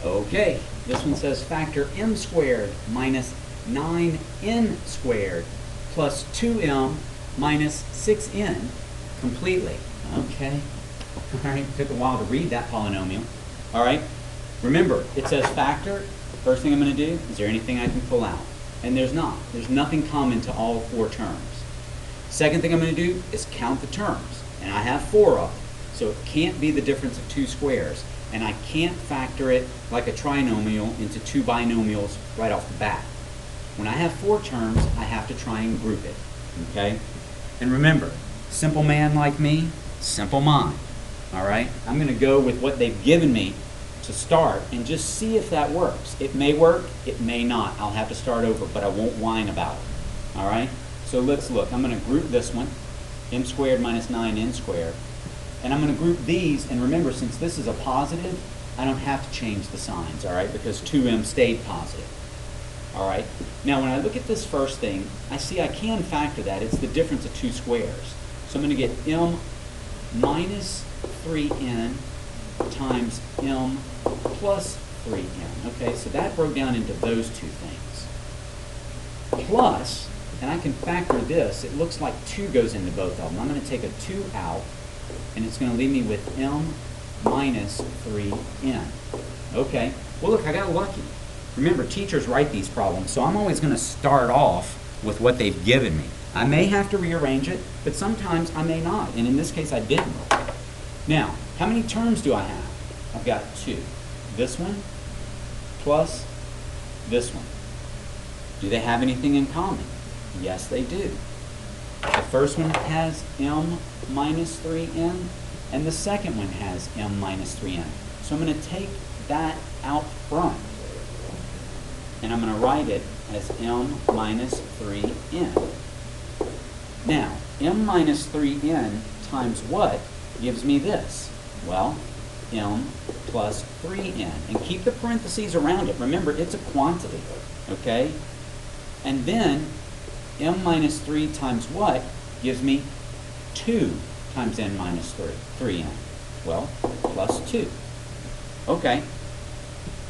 Okay, this one says factor m squared minus 9n squared plus 2m minus 6n completely. Okay. All right, took a while to read that polynomial. All right, remember, it says factor. First thing I'm going to do, is there anything I can pull out? And there's not. There's nothing common to all 4 terms. Second thing I'm going to do is count the terms. And I have 4 of them. So it can't be the difference of 2 squares. And I can't factor it like a trinomial into 2 binomials right off the bat. When I have 4 terms, I have to try and group it. Okay? And remember, simple man like me, simple mind. All right? I'm going to go with what they've given me to start and just see if that works. It may work, it may not. I'll have to start over, but I won't whine about it. All right? So let's look. I'm going to group this one, m squared minus 9n squared. And I'm going to group these, and remember, since this is a positive, I don't have to change the signs, all right, because 2m stayed positive. All right? Now, when I look at this first thing, I see I can factor that. It's the difference of 2 squares. So I'm going to get m minus 3n times m plus 3n. Okay, so that broke down into those 2 things. Plus, and I can factor this, it looks like 2 goes into both of them. I'm going to take a 2 out, and it's going to leave me with m minus 3n. Okay, well look, I got lucky. Remember, teachers write these problems, so I'm always going to start off with what they've given me. I may have to rearrange it, but sometimes I may not, and in this case I didn't. Now, how many terms do I have? I've got 2. This one plus this one. Do they have anything in common? Yes, they do. The first one has m minus 3n, and the second one has m minus 3n. So I'm going to take that out front, and I'm going to write it as m minus 3n. Now, m minus 3n times what gives me this? Well, m plus 3n. And keep the parentheses around it. Remember, it's a quantity, okay? And then m minus 3 times what gives me 2 times n minus 3n. Well, plus 2. Okay.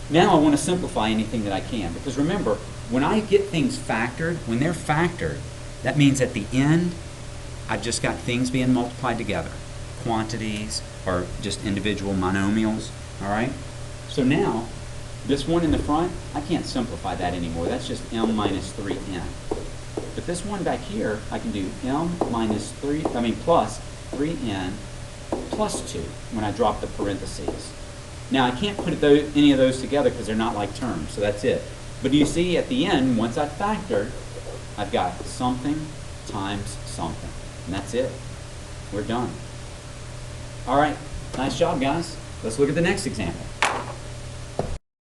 Now I want to simplify anything that I can, because remember, when I get things factored, when they're factored, that means at the end, I've just got things being multiplied together. Quantities or just individual monomials, all right? So now, this one in the front, I can't simplify that anymore. That's just m minus 3n. But this one back here, I can do plus 3n plus 2 when I drop the parentheses. Now, I can't put any of those together because they're not like terms, so that's it. But you see, at the end, once I factored, I've got something times something. And that's it. We're done. All right. Nice job, guys. Let's look at the next example.